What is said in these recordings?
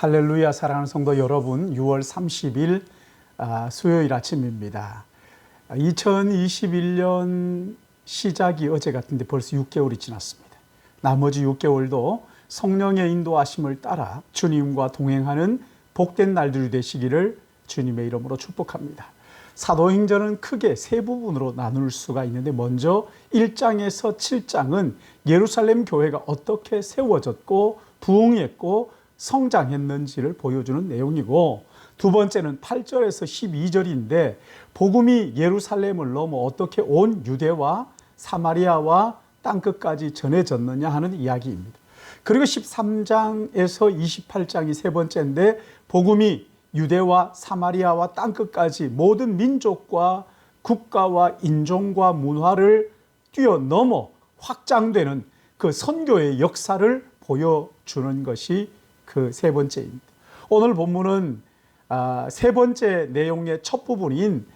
할렐루야. 사랑하는 성도 여러분, 6월 30일 수요일 아침입니다. 2021년 시작이 어제 같은데 벌써 6개월이 지났습니다. 나머지 6개월도 성령의 인도하심을 따라 주님과 동행하는 복된 날들이 되시기를 주님의 이름으로 축복합니다. 사도행전은 크게 세 부분으로 나눌 수가 있는데, 먼저 1장에서 7장은 예루살렘 교회가 어떻게 세워졌고 부흥했고 성장했는지를 보여주는 내용이고, 두 번째는 8절에서 12절인데 복음이 예루살렘을 넘어 어떻게 온 유대와 사마리아와 땅끝까지 전해졌느냐 하는 이야기입니다. 그리고 13장에서 28장이 세 번째인데 복음이 유대와 사마리아와 땅끝까지 모든 민족과 국가와 인종과 문화를 뛰어넘어 확장되는 그 선교의 역사를 보여주는 것이 그 세 번째입니다. 오늘 본문은 세 번째 내용의 첫 부분인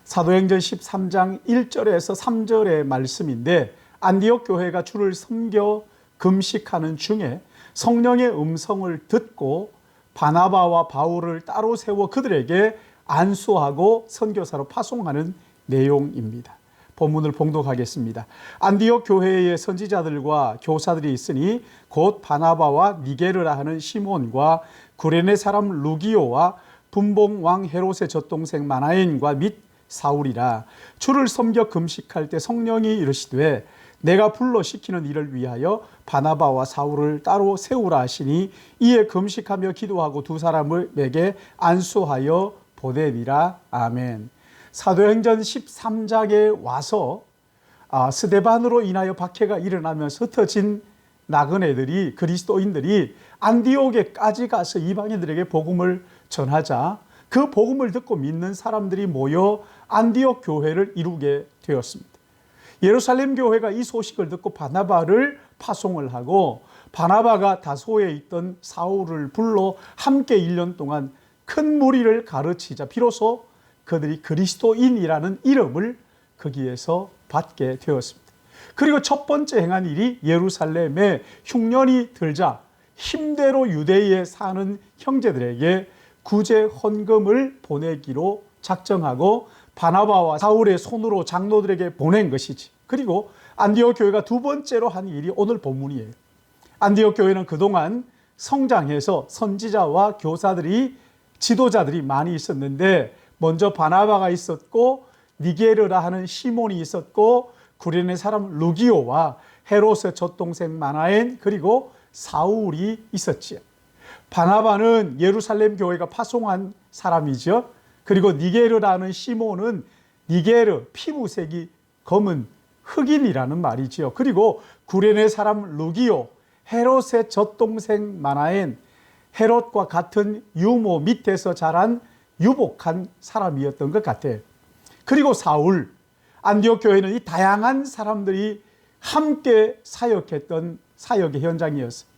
사도행전 13장 1절에서 3절의 말씀인데, 안디옥 교회가 주를 섬겨 금식하는 중에 성령의 음성을 듣고 바나바와 바울을 따로 세워 그들에게 안수하고 선교사로 파송하는 내용입니다. 본문을 봉독하겠습니다. 안디옥 교회의 선지자들과 교사들이 있으니 곧 바나바와 니게르라 하는 시몬과 구레네 사람 루기오와 분봉 왕 헤롯의 젖동생 마나엔과 및 사울이라. 주를 섬겨 금식할 때 성령이 이르시되 내가 불러 시키는 일을 위하여 바나바와 사울을 따로 세우라 하시니, 이에 금식하며 기도하고 두 사람에게 안수하여 보내니라. 아멘. 사도행전 13장에 와서 스데반으로 인하여 박해가 일어나면서 흩어진 나그네들이, 그리스도인들이 안디옥에까지 가서 이방인들에게 복음을 전하자 그 복음을 듣고 믿는 사람들이 모여 안디옥 교회를 이루게 되었습니다. 예루살렘 교회가 이 소식을 듣고 바나바를 파송을 하고, 바나바가 다소에 있던 사울을 불러 함께 1년 동안 큰 무리를 가르치자 비로소 그들이 그리스도인이라는 이름을 거기에서 받게 되었습니다. 그리고 첫 번째 행한 일이 예루살렘에 흉년이 들자 힘대로 유대에 사는 형제들에게 구제 헌금을 보내기로 작정하고 바나바와 사울의 손으로 장로들에게 보낸 것이지. 그리고 안디옥 교회가 두 번째로 한 일이 오늘 본문이에요. 안디옥 교회는 그동안 성장해서 선지자와 교사들이, 지도자들이 많이 있었는데, 먼저 바나바가 있었고 니게르라 하는 시몬이 있었고 구레네 사람 루기오와 헤롯의 젖동생 마나엔, 그리고 사울이 있었지요. 바나바는 예루살렘 교회가 파송한 사람이죠. 그리고 니게르라는 시몬은 니게르, 피부색이 검은 흑인이라는 말이지요. 그리고 구레네 사람 루기오, 헤롯의 젖동생 마나엔, 헤롯과 같은 유모 밑에서 자란 유복한 사람이었던 것 같아요. 그리고 사울, 안디옥 교회는 이 다양한 사람들이 함께 사역했던 사역의 현장이었어요.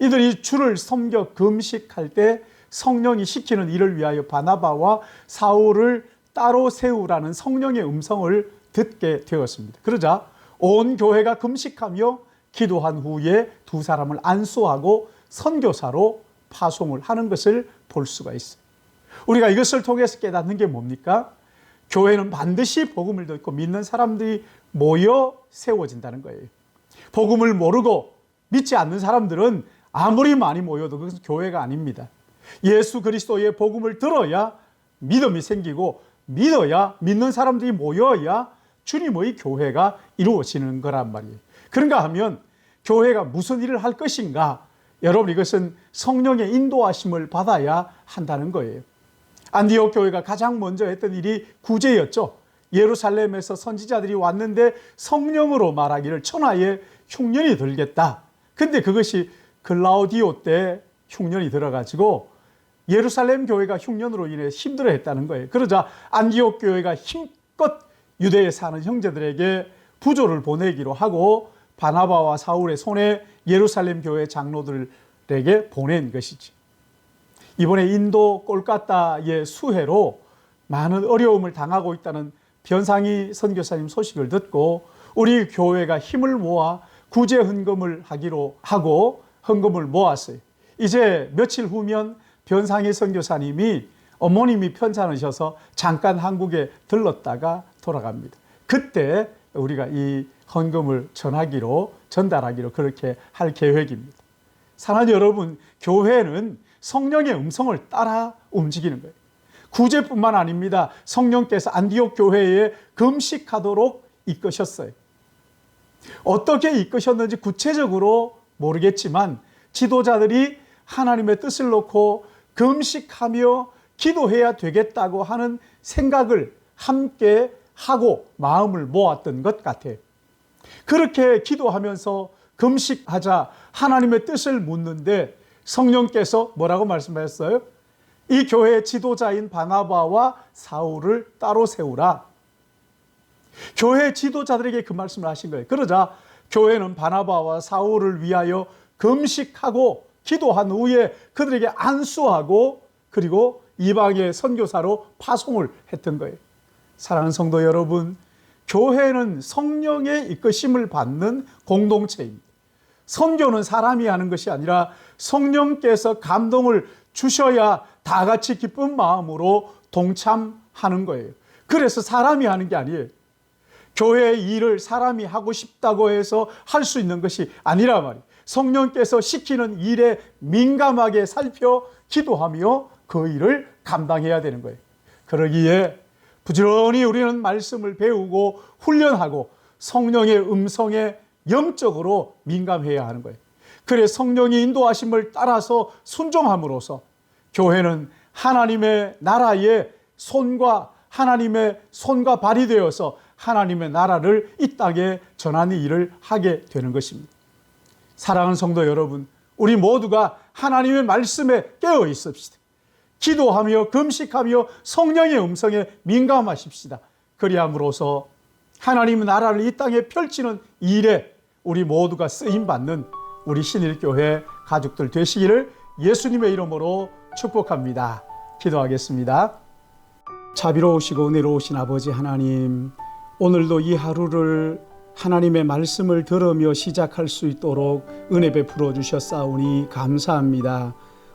이들이 주를 섬겨 금식할 때 성령이 시키는 일을 위하여 바나바와 사울을 따로 세우라는 성령의 음성을 듣게 되었습니다. 그러자 온 교회가 금식하며 기도한 후에 두 사람을 안수하고 선교사로 파송을 하는 것을 볼 수가 있어요. 우리가 이것을 통해서 깨닫는 게 뭡니까? 교회는 반드시 복음을 듣고 믿는 사람들이 모여 세워진다는 거예요. 복음을 모르고 믿지 않는 사람들은 아무리 많이 모여도 그것은 교회가 아닙니다. 예수 그리스도의 복음을 들어야 믿음이 생기고, 믿어야, 믿는 사람들이 모여야 주님의 교회가 이루어지는 거란 말이에요. 그런가 하면 교회가 무슨 일을 할 것인가? 여러분, 이것은 성령의 인도하심을 받아야 한다는 거예요. 안디옥 교회가 가장 먼저 했던 일이 구제였죠. 예루살렘에서 선지자들이 왔는데 성령으로 말하기를 천하에 흉년이 들겠다. 근데 그것이 글라우디오 때 흉년이 들어가지고 예루살렘 교회가 흉년으로 인해 힘들어했다는 거예요. 그러자 안디옥 교회가 힘껏 유대에 사는 형제들에게 부조를 보내기로 하고 바나바와 사울의 손에 예루살렘 교회 장로들에게 보낸 것이지. 이번에 인도 꼴까따의 수해로 많은 어려움을 당하고 있다는 변상희 선교사님 소식을 듣고 우리 교회가 힘을 모아 구제 헌금을 하기로 하고 헌금을 모았어요. 이제 며칠 후면 변상희 선교사님이 어머님이 편찮으셔서 잠깐 한국에 들렀다가 돌아갑니다. 그때 우리가 이 헌금을 전달하기로 그렇게 할 계획입니다. 사랑하는 여러분, 교회는 성령의 음성을 따라 움직이는 거예요. 구제뿐만 아닙니다. 성령께서 안디옥 교회에 금식하도록 이끄셨어요. 어떻게 이끄셨는지 구체적으로 모르겠지만 지도자들이 하나님의 뜻을 놓고 금식하며 기도해야 되겠다고 하는 생각을 함께 하고 마음을 모았던 것 같아요. 그렇게 기도하면서 금식하자 하나님의 뜻을 묻는데 성령께서 뭐라고 말씀하셨어요? 이 교회의 지도자인 바나바와 사울을 따로 세우라. 교회 지도자들에게 그 말씀을 하신 거예요. 그러자 교회는 바나바와 사울을 위하여 금식하고 기도한 후에 그들에게 안수하고 그리고 이방의 선교사로 파송을 했던 거예요. 사랑하는 성도 여러분, 교회는 성령의 이끄심을 받는 공동체입니다. 선교는 사람이 하는 것이 아니라 성령께서 감동을 주셔야 다 같이 기쁜 마음으로 동참하는 거예요. 그래서 사람이 하는 게 아니에요. 교회의 일을 사람이 하고 싶다고 해서 할 수 있는 것이 아니라 말이에요. 성령께서 시키는 일에 민감하게 살펴 기도하며 그 일을 감당해야 되는 거예요. 그러기에 부지런히 우리는 말씀을 배우고 훈련하고 성령의 음성에 영적으로 민감해야 하는 거예요. 그래서 성령의 인도하심을 따라서 순종함으로써 교회는 하나님의 나라의 하나님의 손과 발이 되어서 하나님의 나라를 이 땅에 전하는 일을 하게 되는 것입니다. 사랑하는 성도 여러분, 우리 모두가 하나님의 말씀에 깨어 있읍시다. 기도하며 금식하며 성령의 음성에 민감하십시다. 그리함으로써 하나님의 나라를 이 땅에 펼치는 일에 우리 모두가 쓰임받는 우리 신일교회 가족들 되시기를 예수님의 이름으로 축복합니다. 기도하겠습니다. 자비로우시고 은혜로우신 아버지 하나님, 오늘도 이 하루를 하나님의 말씀을 들으며 시작할 수 있도록 은혜 베풀어 주셨사오니 감사합니다.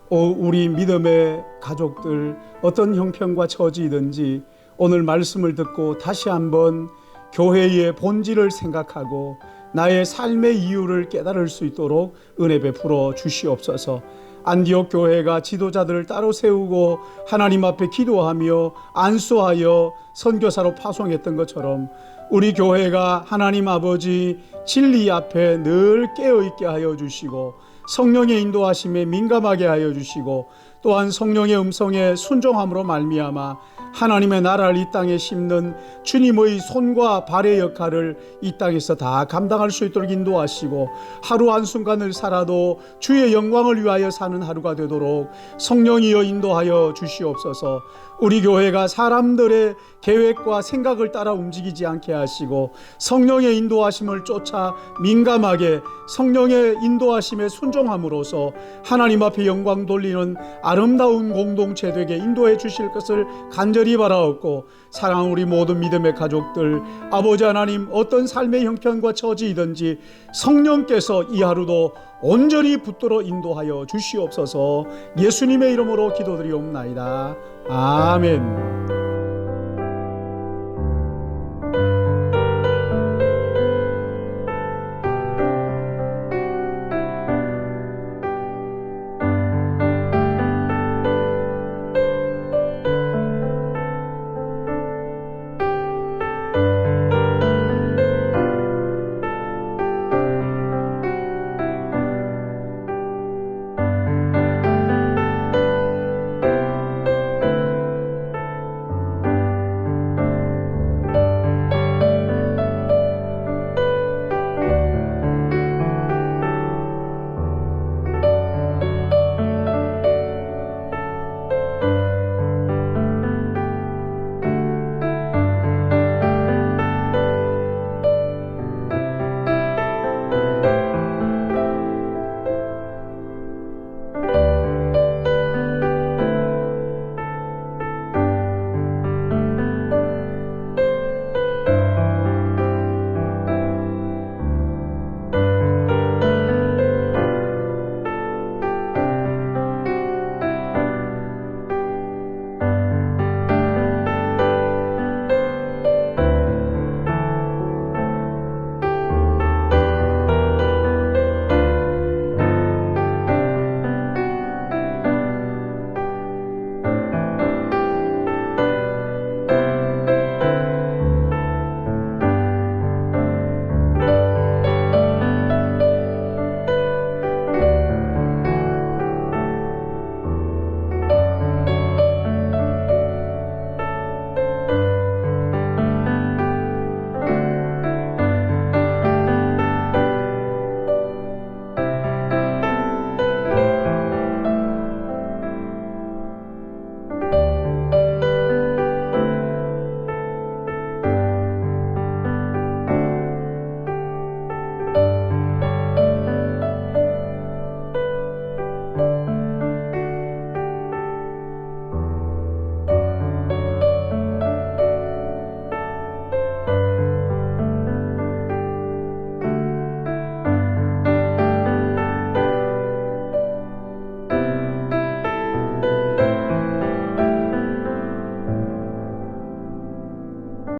우리 믿음의 가족들, 어떤 형편과 처지이든지 오늘 말씀을 듣고 다시 한번 교회의 본질을 생각하고 나의 삶의 이유를 깨달을 수 있도록 은혜 베풀어 주시옵소서. 안디옥 교회가 지도자들을 따로 세우고 하나님 앞에 기도하며 안수하여 선교사로 파송했던 것처럼 우리 교회가 하나님 아버지 진리 앞에 늘 깨어있게 하여 주시고 성령의 인도하심에 민감하게 하여 주시고 또한 성령의 음성에 순종함으로 말미암아 하나님의 나라를 이 땅에 심는 주님의 손과 발의 역할을 이 땅에서 다 감당할 수 있도록 인도하시고 하루 한순간을 살아도 주의 영광을 위하여 사는 하루가 되도록 성령이여 인도하여 주시옵소서. 우리 교회가 사람들의 계획과 생각을 따라 움직이지 않게 하시고 성령의 인도하심을 쫓아 민감하게 성령의 인도하심에 순종함으로써 하나님 앞에 영광 돌리는 아름다운 공동체 되게 인도해 주실 것을 간절히 바라옵고, 사랑하는 우리 모든 믿음의 가족들, 아버지 하나님, 어떤 삶의 형편과 처지이든지 성령께서 이 하루도 온전히 붙들어 인도하여 주시옵소서. 예수님의 이름으로 기도드리옵나이다. 아멘.